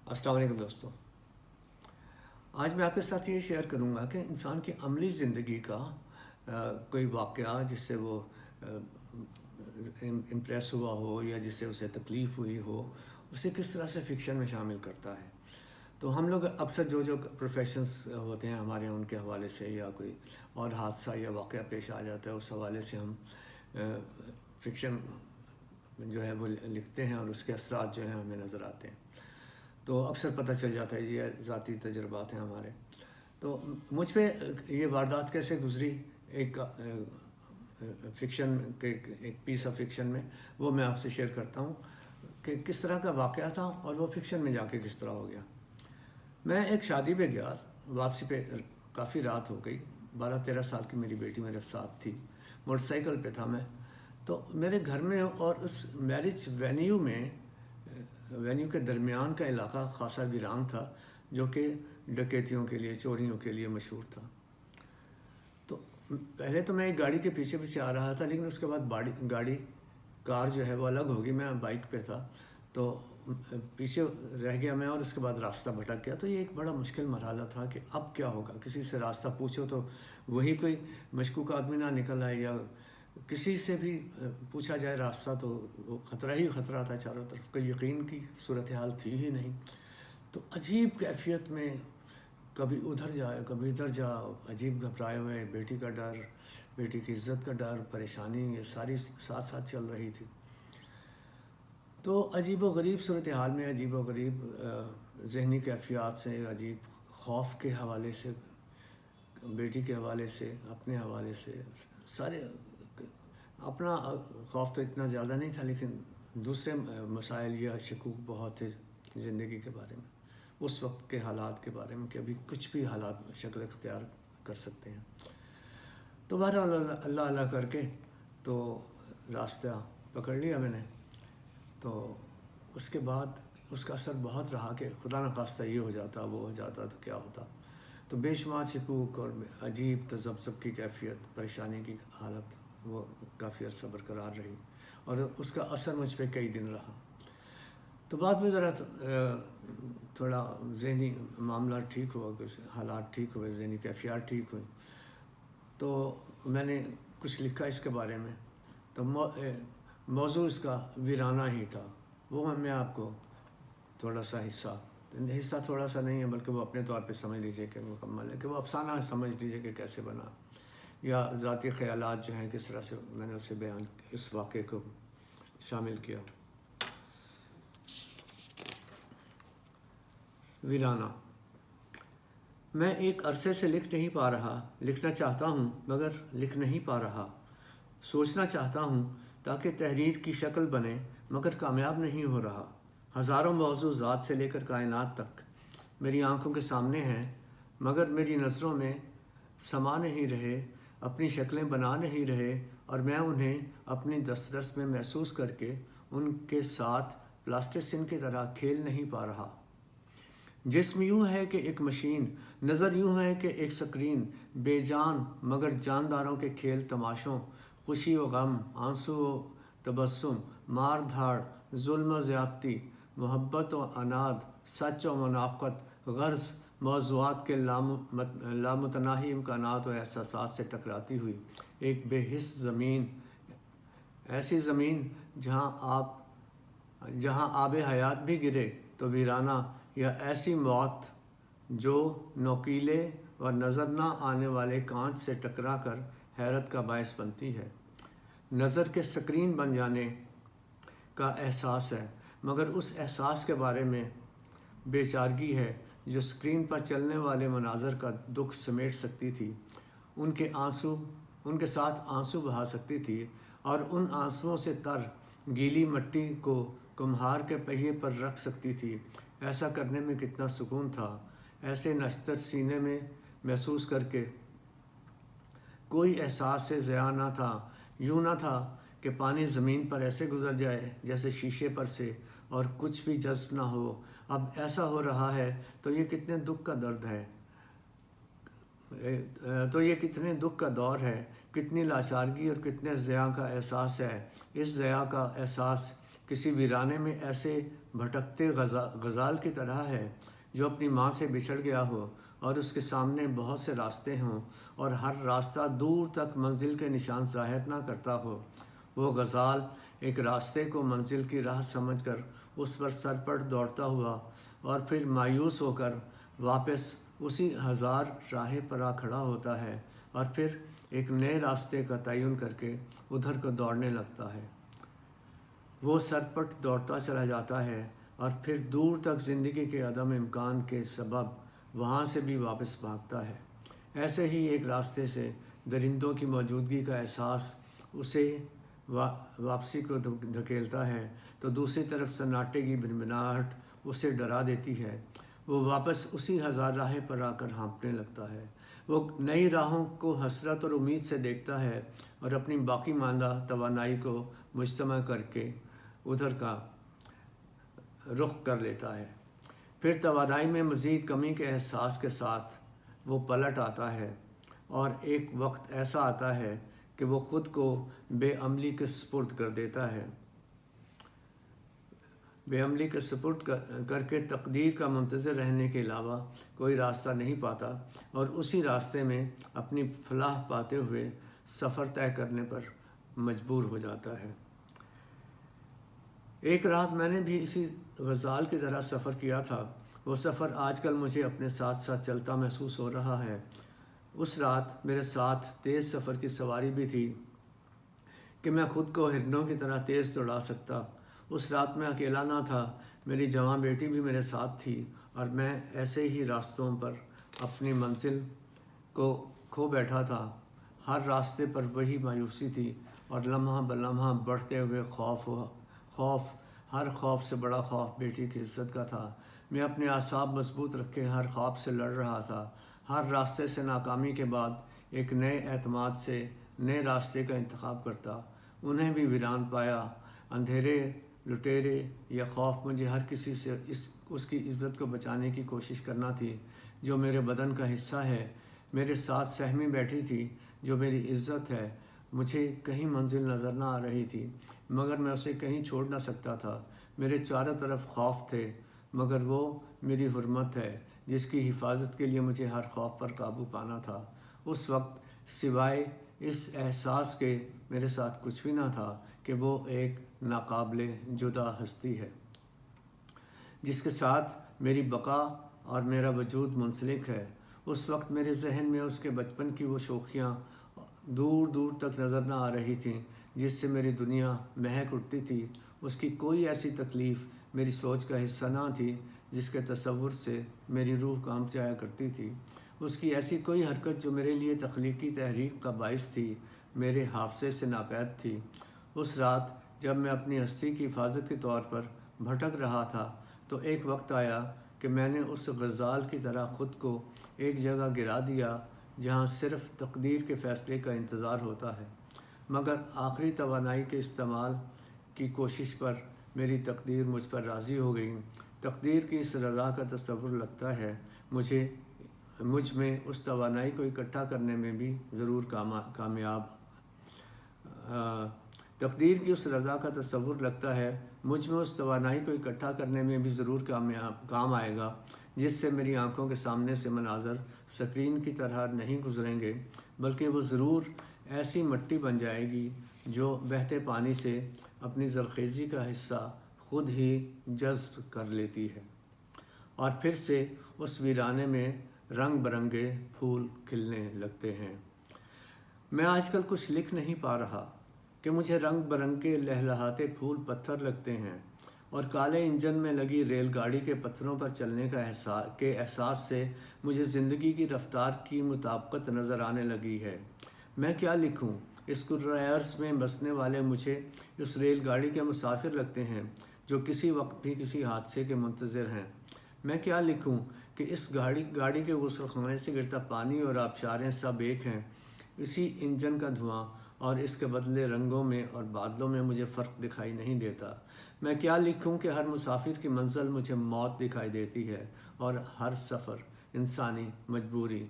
السلام علیکم دوستوں. آج میں آپ کے ساتھ یہ شیئر کروں گا کہ انسان کی عملی زندگی کا کوئی واقعہ جس سے وہ امپریس ہوا ہو یا جس سے اسے تکلیف ہوئی ہو، اسے کس طرح سے فکشن میں شامل کرتا ہے. تو ہم لوگ اکثر جو پروفیشنز ہوتے ہیں ہمارے ان کے حوالے سے یا کوئی اور حادثہ یا واقعہ پیش آ جاتا ہے، اس حوالے سے ہم فکشن جو ہے وہ لکھتے ہیں اور اس کے اثرات جو ہیں ہمیں نظر آتے ہیں. تو اکثر پتہ چل جاتا ہے یہ ذاتی تجربات ہیں ہمارے. تو مجھ پہ یہ واردات کیسے گزری ایک فکشن کے ایک پیس آف فکشن میں، وہ میں آپ سے شیئر کرتا ہوں کہ کس طرح کا واقعہ تھا اور وہ فکشن میں جا کے کس طرح ہو گیا. میں ایک شادی پہ گیا، واپسی پہ کافی رات ہو گئی. 12-13 سال کی میری بیٹی میرے ساتھ تھی، موٹر سائیکل پہ تھا میں. تو میرے گھر میں اور اس میرج وینیو کے درمیان کا علاقہ خاصا ویران تھا، جو کہ ڈکیتیوں کے لیے، چوریوں کے لیے مشہور تھا. تو پہلے تو میں ایک گاڑی کے پیچھے پیچھے آ رہا تھا، لیکن اس کے بعد کار جو ہے وہ الگ ہوگی. میں بائک پہ تھا تو پیچھے رہ گیا میں، اور اس کے بعد راستہ بھٹک گیا. تو یہ ایک بڑا مشکل مرحلہ تھا کہ اب کیا ہوگا. کسی سے راستہ پوچھو تو وہی کوئی مشکوک آدمی نہ نکل آئے، یا کسی سے بھی پوچھا جائے راستہ تو وہ خطرہ ہی خطرہ تھا. چاروں طرف کوئی یقین کی صورتحال تھی ہی نہیں. تو عجیب کیفیت میں کبھی ادھر جائے کبھی ادھر جاؤ، عجیب گھبرائے ہوئے، بیٹی کا ڈر، بیٹی کی عزت کا ڈر، پریشانی، یہ ساری ساتھ ساتھ چل رہی تھی. تو عجیب و غریب صورتحال میں، عجیب و غریب ذہنی کیفیات سے، عجیب خوف کے حوالے سے، بیٹی کے حوالے سے، اپنے حوالے سے، سارے. اپنا خوف تو اتنا زیادہ نہیں تھا، لیکن دوسرے مسائل یا شکوک بہت تھے زندگی کے بارے میں، اس وقت کے حالات کے بارے میں کہ ابھی کچھ بھی حالات شکل اختیار کر سکتے ہیں. تو بہرحال اللہ اللہ کر کے تو راستہ پکڑ لیا میں نے. تو اس کے بعد اس کا اثر بہت رہا کہ خدا نخواستہ یہ ہو جاتا، وہ ہو جاتا تو کیا ہوتا. تو بے شمار شکوک اور عجیب تذبذب کی کیفیت، پریشانی کی حالت، وہ کافی عرصہ برقرار رہی، اور اس کا اثر مجھ پہ کئی دن رہا. تو بعد میں ذرا تھوڑا ذہنی معاملہ ٹھیک ہوا، حالات ٹھیک ہوئے، ذہنی کیفیات ٹھیک ہوئی. تو میں نے کچھ لکھا اس کے بارے میں. تو موضوع اس کا ویرانہ ہی تھا. وہ میں آپ کو تھوڑا سا حصہ تھوڑا سا نہیں ہے، بلکہ وہ اپنے طور پہ سمجھ لیجئے کہ مکمل ہے، کہ وہ افسانہ سمجھ لیجئے کہ کیسے بنا، یا ذاتی خیالات جو ہیں کس طرح سے میں نے اسے بیان، اس واقعے کو شامل کیا. ویرانہ. میں ایک عرصے سے لکھ نہیں پا رہا، لکھنا چاہتا ہوں مگر لکھ نہیں پا رہا. سوچنا چاہتا ہوں تاکہ تحریر کی شکل بنے، مگر کامیاب نہیں ہو رہا. ہزاروں موضوع ذات سے لے کر کائنات تک میری آنکھوں کے سامنے ہیں، مگر میری نظروں میں سما نہیں رہے، اپنی شکلیں بنا نہیں رہے، اور میں انہیں اپنی دسترس میں محسوس کر کے ان کے ساتھ پلاسٹیسن کی طرح کھیل نہیں پا رہا. جسم یوں ہے کہ ایک مشین، نظر یوں ہے کہ ایک سکرین، بے جان مگر جانداروں کے کھیل تماشوں، خوشی و غم، آنسو و تبسم، مار دھاڑ، ظلم و زیادتی، محبت و عناد، سچ و منافقت، غرض موضوعات کے لامتناہی امکانات و احساسات سے ٹکراتی ہوئی ایک بے حس زمین، ایسی زمین جہاں آب حیات بھی گرے تو ویرانہ، یا ایسی موت جو نوکیلے و نظر نہ آنے والے کانچ سے ٹکرا کر حیرت کا باعث بنتی ہے. نظر کے سکرین بن جانے کا احساس ہے، مگر اس احساس کے بارے میں بے چارگی ہے جو سکرین پر چلنے والے مناظر کا دکھ سمیٹ سکتی تھی، ان کے ساتھ آنسو بہا سکتی تھی، اور ان آنسوؤں سے تر گیلی مٹی کو کمہار کے پہیے پر رکھ سکتی تھی. ایسا کرنے میں کتنا سکون تھا، ایسے نشتر سینے میں محسوس کر کے کوئی احساس سے ضیاع نہ تھا. یوں نہ تھا کہ پانی زمین پر ایسے گزر جائے جیسے شیشے پر سے، اور کچھ بھی جذب نہ ہو. اب ایسا ہو رہا ہے تو یہ کتنے دکھ کا درد ہے، تو یہ کتنے دکھ کا دور ہے، کتنی لاچارگی اور کتنے ضیاع کا احساس ہے. اس ضیاع کا احساس کسی ویرانے میں ایسے بھٹکتے غزال کی طرح ہے جو اپنی ماں سے بچھڑ گیا ہو اور اس کے سامنے بہت سے راستے ہوں اور ہر راستہ دور تک منزل کے نشان ظاہر نہ کرتا ہو۔ وہ غزال ایک راستے کو منزل کی راہ سمجھ کر اس پر سرپٹ دوڑتا ہوا اور پھر مایوس ہو کر واپس اسی ہزار راہ پر آ کھڑا ہوتا ہے اور پھر ایک نئے راستے کا تعین کر کے ادھر کو دوڑنے لگتا ہے۔ وہ سرپٹ دوڑتا چلا جاتا ہے اور پھر دور تک زندگی کے عدم امکان کے سبب وہاں سے بھی واپس بھاگتا ہے۔ ایسے ہی ایک راستے سے درندوں کی موجودگی کا احساس اسے واپسی کو دھکیلتا ہے تو دوسری طرف سناٹے کی بھنبھناہٹ اسے ڈرا دیتی ہے۔ وہ واپس اسی ہزار راہ پر آ کر ہانپنے لگتا ہے۔ وہ نئی راہوں کو حسرت اور امید سے دیکھتا ہے اور اپنی باقی ماندہ توانائی کو مجتمع کر کے ادھر کا رخ کر لیتا ہے۔ پھر توانائی میں مزید کمی کے احساس کے ساتھ وہ پلٹ آتا ہے اور ایک وقت ایسا آتا ہے کہ وہ خود کو بے عملی کے سپرد کر دیتا ہے۔ بے عملی کے سپرد کر کے تقدیر کا منتظر رہنے کے علاوہ کوئی راستہ نہیں پاتا اور اسی راستے میں اپنی فلاح پاتے ہوئے سفر طے کرنے پر مجبور ہو جاتا ہے۔ ایک رات میں نے بھی اسی غزال کی طرح سفر کیا تھا۔ وہ سفر آج کل مجھے اپنے ساتھ ساتھ چلتا محسوس ہو رہا ہے۔ اس رات میرے ساتھ تیز سفر کی سواری بھی تھی کہ میں خود کو ہرنوں کی طرح تیز دوڑا سکتا۔ اس رات میں اکیلا نہ تھا، میری جوان بیٹی بھی میرے ساتھ تھی اور میں ایسے ہی راستوں پر اپنی منزل کو کھو بیٹھا تھا۔ ہر راستے پر وہی مایوسی تھی اور لمحہ بلمحہ بڑھتے ہوئے خوف، ہر خوف سے بڑا خوف بیٹی کی عزت کا تھا۔ میں اپنے اعصاب مضبوط رکھے ہر خواب سے لڑ رہا تھا۔ ہر راستے سے ناکامی کے بعد ایک نئے اعتماد سے نئے راستے کا انتخاب کرتا۔ انہیں بھی ویران پایا۔ اندھیرے، لٹیرے یا خوف مجھے ہر کسی سے اس کی عزت کو بچانے کی کوشش کرنا تھی جو میرے بدن کا حصہ ہے۔ میرے ساتھ سہمی بیٹھی تھی جو میری عزت ہے۔ مجھے کہیں منزل نظر نہ آ رہی تھی مگر میں اسے کہیں چھوڑ نہ سکتا تھا۔ میرے چاروں طرف خوف تھے مگر وہ میری حرمت ہے جس کی حفاظت کے لیے مجھے ہر خوف پر قابو پانا تھا۔ اس وقت سوائے اس احساس کے میرے ساتھ کچھ بھی نہ تھا کہ وہ ایک ناقابل جدا ہستی ہے جس کے ساتھ میری بقا اور میرا وجود منسلک ہے۔ اس وقت میرے ذہن میں اس کے بچپن کی وہ شوخیاں دور دور تک نظر نہ آ رہی تھیں جس سے میری دنیا مہک اٹھتی تھی۔ اس کی کوئی ایسی تکلیف میری سوچ کا حصہ نہ تھی جس کے تصور سے میری روح کانپ جایا کرتی تھی۔ اس کی ایسی کوئی حرکت جو میرے لیے تخلیقی تحریک کا باعث تھی میرے حافظے سے ناپید تھی۔ اس رات جب میں اپنی ہستی کی حفاظت کے طور پر بھٹک رہا تھا تو ایک وقت آیا کہ میں نے اس غزال کی طرح خود کو ایک جگہ گرا دیا جہاں صرف تقدیر کے فیصلے کا انتظار ہوتا ہے، مگر آخری توانائی کے استعمال کی کوشش پر میری تقدیر مجھ پر راضی ہو گئی۔ تقدیر کی اس رضا کا تصور لگتا ہے مجھ میں اس توانائی کو اکٹھا کرنے میں بھی ضرور کامیاب تقدیر کی اس رضا کا تصور لگتا ہے مجھ میں اس توانائی کو اکٹھا کرنے میں بھی ضرور کام آئے گا جس سے میری آنکھوں کے سامنے سے مناظر سکرین کی طرح نہیں گزریں گے بلکہ وہ ضرور ایسی مٹی بن جائے گی جو بہتے پانی سے اپنی زرخیزی کا حصہ خود ہی جذب کر لیتی ہے اور پھر سے اس ویرانے میں رنگ برنگے پھول کھلنے لگتے ہیں۔ میں آج کل کچھ لکھ نہیں پا رہا کہ مجھے رنگ برنگے لہلہاتے پھول پتھر لگتے ہیں اور کالے انجن میں لگی ریل گاڑی کے پتھروں پر چلنے کا احساس سے مجھے زندگی کی رفتار کی مطابقت نظر آنے لگی ہے۔ میں کیا لکھوں؟ اسکرائرس میں بسنے والے مجھے اس ریل گاڑی کے مسافر لگتے ہیں جو کسی وقت بھی کسی حادثے کے منتظر ہیں۔ میں کیا لکھوں کہ اس گاڑی کے غسل خانے سے گرتا پانی اور آبشاریں سب ایک ہیں۔ اسی انجن کا دھواں اور اس کے بدلے رنگوں میں اور بادلوں میں مجھے فرق دکھائی نہیں دیتا۔ میں کیا لکھوں کہ ہر مسافر کی منزل مجھے موت دکھائی دیتی ہے اور ہر سفر انسانی مجبوری۔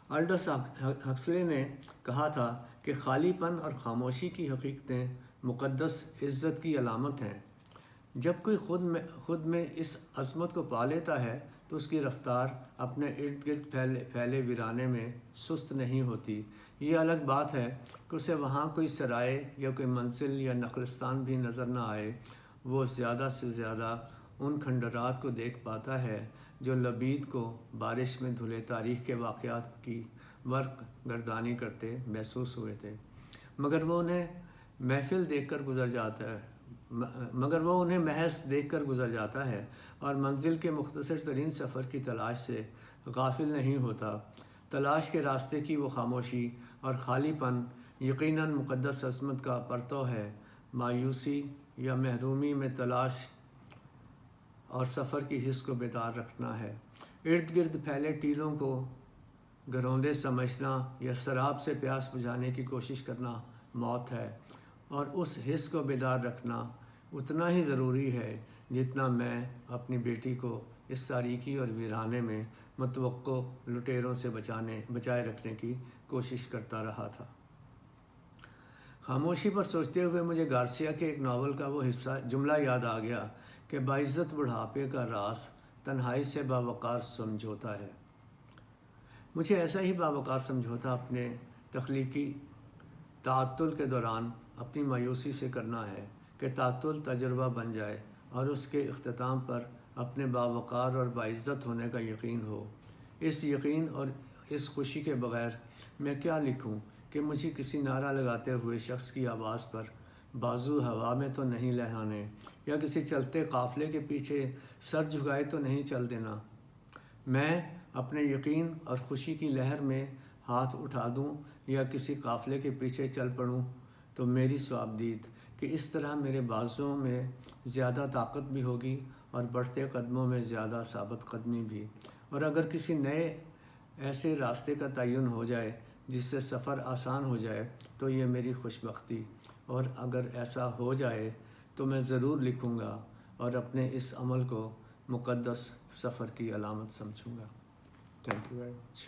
الڈس ہکسلے نے کہا تھا کہ خالی پن اور خاموشی کی حقیقتیں مقدس عزت کی علامت ہیں۔ جب کوئی خود میں اس عظمت کو پا لیتا ہے تو اس کی رفتار اپنے ارد گرد پھیلے ویرانے میں سست نہیں ہوتی۔ یہ الگ بات ہے کہ اسے وہاں کوئی سرائے یا کوئی منزل یا نخلستان بھی نظر نہ آئے۔ وہ زیادہ سے زیادہ ان کھنڈرات کو دیکھ پاتا ہے جو لبید کو بارش میں دھلے تاریخ کے واقعات کی ورق گردانی کرتے محسوس ہوئے تھے، مگر وہ انہیں محض دیکھ کر گزر جاتا ہے اور منزل کے مختصر ترین سفر کی تلاش سے غافل نہیں ہوتا۔ تلاش کے راستے کی وہ خاموشی اور خالی پن یقیناً مقدس عظمت کا پرتو ہے۔ مایوسی یا محرومی میں تلاش اور سفر کی حس کو بیدار رکھنا ہے۔ ارد گرد پھیلے ٹیلوں کو گروندے سمجھنا یا سراب سے پیاس بجھانے کی کوشش کرنا موت ہے، اور اس حس کو بیدار رکھنا اتنا ہی ضروری ہے جتنا میں اپنی بیٹی کو اس تاریکی اور ویرانے میں متوقع لٹیروں سے بچائے رکھنے کی کوشش کرتا رہا تھا۔ خاموشی پر سوچتے ہوئے مجھے گارسیا کے ایک ناول کا وہ جملہ یاد آ گیا کہ باعزت بڑھاپے کا راز تنہائی سے باوقار سمجھوتا ہے۔ مجھے ایسا ہی باوقار سمجھوتا اپنے تخلیقی تعطل کے دوران اپنی مایوسی سے کرنا ہے کہ تعطل تجربہ بن جائے اور اس کے اختتام پر اپنے باوقار اور باعزت ہونے کا یقین ہو۔ اس یقین اور اس خوشی کے بغیر میں کیا لکھوں کہ مجھے کسی نعرہ لگاتے ہوئے شخص کی آواز پر بازو ہوا میں تو نہیں لہرانے، یا کسی چلتے قافلے کے پیچھے سر جھکائے تو نہیں چل دینا۔ میں اپنے یقین اور خوشی کی لہر میں ہاتھ اٹھا دوں یا کسی قافلے کے پیچھے چل پڑوں تو میری ثوابدید کہ اس طرح میرے بازوؤں میں زیادہ طاقت بھی ہوگی اور بڑھتے قدموں میں زیادہ ثابت قدمی بھی۔ اور اگر کسی نئے ایسے راستے کا تعین ہو جائے جس سے سفر آسان ہو جائے تو یہ میری خوش بختی، اور اگر ایسا ہو جائے تو میں ضرور لکھوں گا اور اپنے اس عمل کو مقدس سفر کی علامت سمجھوں گا۔ Thank you very much.